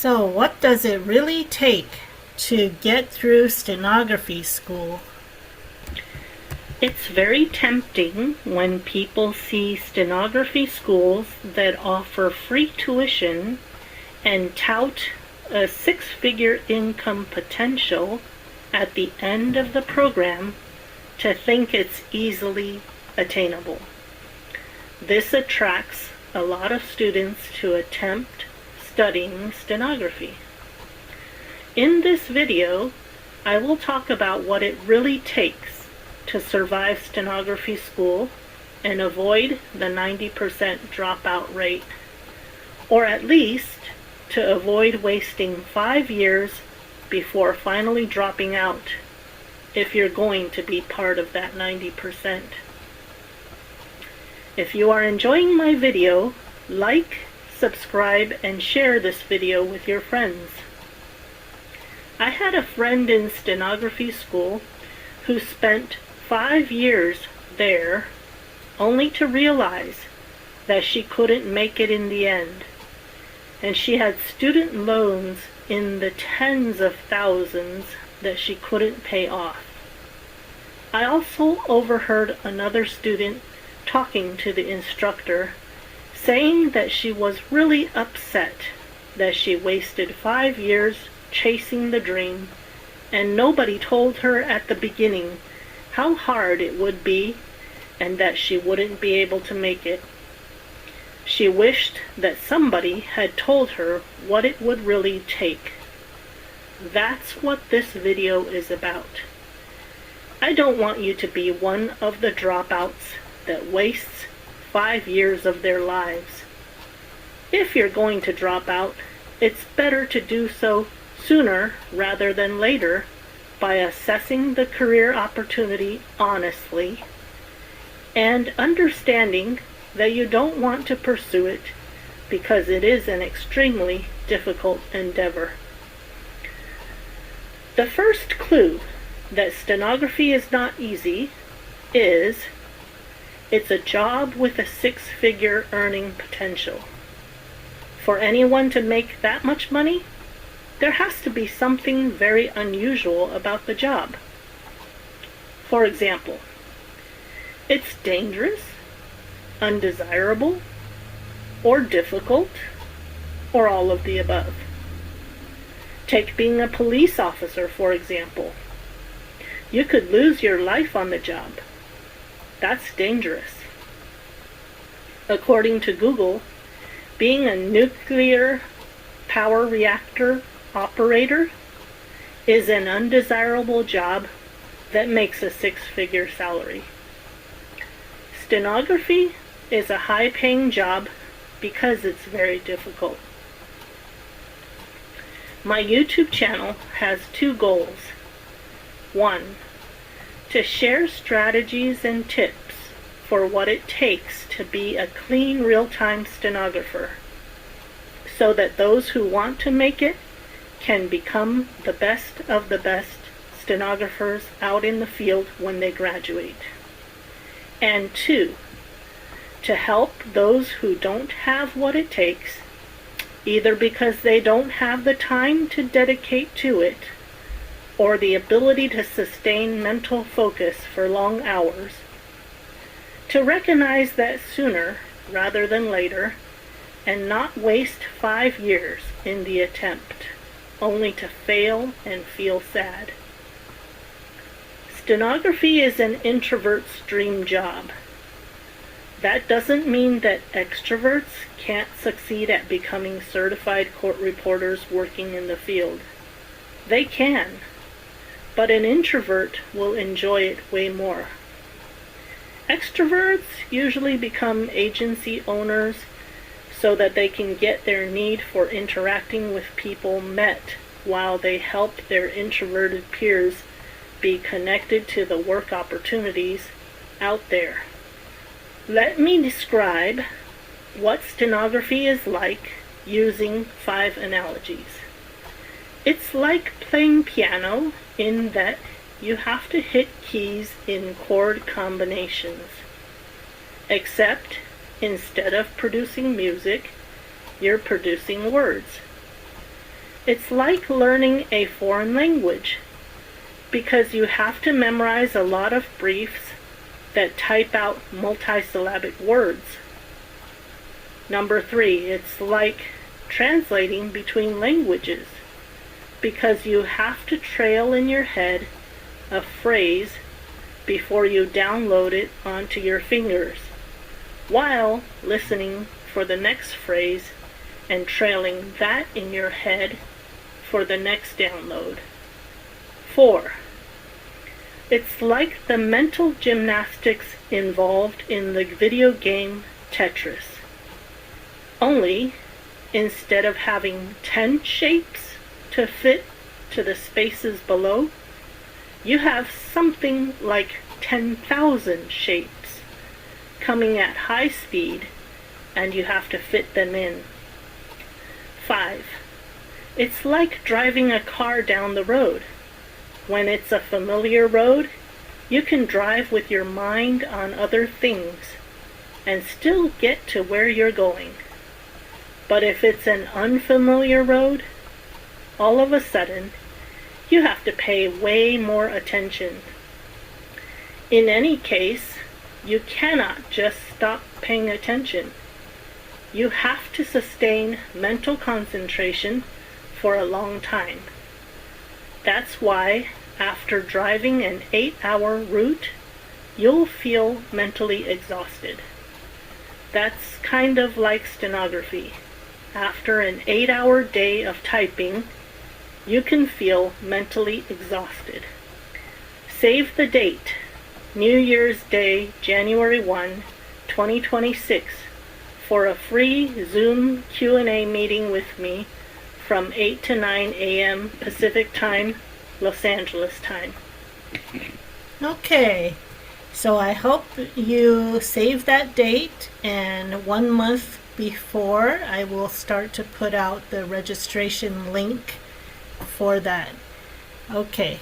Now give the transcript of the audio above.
So, what does it really take to get through stenography school? It's very tempting when people see stenography schools that offer free tuition and tout a six-figure income potential at the end of the program to think it's easily attainable. This attracts a lot of students to attempt studying stenography. In this video, I will talk about what it really takes to survive stenography school and avoid the 90% dropout rate, or at least to avoid wasting 5 years before finally dropping out if you're going to be part of that 90%. If you are enjoying my video, like, subscribe, and share this video with your friends. I had a friend in stenography school who spent 5 years there only to realize that she couldn't make it in the end, and she had student loans in the tens of thousands that she couldn't pay off. I also overheard another student talking to the instructor saying that she was really upset that she wasted 5 years chasing the dream and nobody told her at the beginning how hard it would be and that she wouldn't be able to make it. She wished that somebody had told her what it would really take. That's what this video is about. I don't want you to be one of the dropouts that wastes 5 years of their lives. If you're going to drop out, it's better to do so sooner rather than later by assessing the career opportunity honestly and understanding that you don't want to pursue it because it is an extremely difficult endeavor. The first clue that stenography is not easy is it's a job with a six-figure earning potential. For anyone to make that much money, there has to be something very unusual about the job. For example, it's dangerous, undesirable, or difficult, or all of the above. Take being a police officer, for example. You could lose your life on the job. That's dangerous. According to Google, being a nuclear power reactor operator is an undesirable job that makes a six-figure salary. Stenography is a high-paying job because it's very difficult. My YouTube channel has 2 goals. 1, to share strategies and tips for what it takes to be a clean real-time stenographer, so that those who want to make it can become the best of the best stenographers out in the field when they graduate. And 2, to help those who don't have what it takes, either because they don't have the time to dedicate to it, or the ability to sustain mental focus for long hours, to recognize that sooner rather than later and not waste 5 years in the attempt, only to fail and feel sad. Stenography is an introvert's dream job. That doesn't mean that extroverts can't succeed at becoming certified court reporters working in the field. They can. But an introvert will enjoy it way more. Extroverts usually become agency owners so that they can get their need for interacting with people met while they help their introverted peers be connected to the work opportunities out there. Let me describe what stenography is like using 5 analogies. It's like playing piano in that you have to hit keys in chord combinations. Except, instead of producing music, you're producing words. It's like learning a foreign language because you have to memorize a lot of briefs that type out multisyllabic words. Number 3, it's like translating between languages because you have to trail in your head a phrase before you download it onto your fingers, while listening for the next phrase and trailing that in your head for the next download. 4. It's like the mental gymnastics involved in the video game Tetris. Only, instead of having 10 shapes to fit to the spaces below, you have something like 10,000 shapes coming at high speed, and you have to fit them in. 5. It's like driving a car down the road. When it's a familiar road, you can drive with your mind on other things and still get to where you're going. But if it's an unfamiliar road, all of a sudden, you have to pay way more attention. In any case, you cannot just stop paying attention. You have to sustain mental concentration for a long time. That's why, after driving an 8-hour route, you'll feel mentally exhausted. That's kind of like stenography. After an 8-hour day of typing, you can feel mentally exhausted. Save the date, New Year's Day, January 1, 2026, for a free Zoom Q&A meeting with me from 8 to 9 a.m. Pacific Time, Los Angeles time. Okay, so I hope you save that date, and 1 month before I will start to put out the registration link for that. Okay,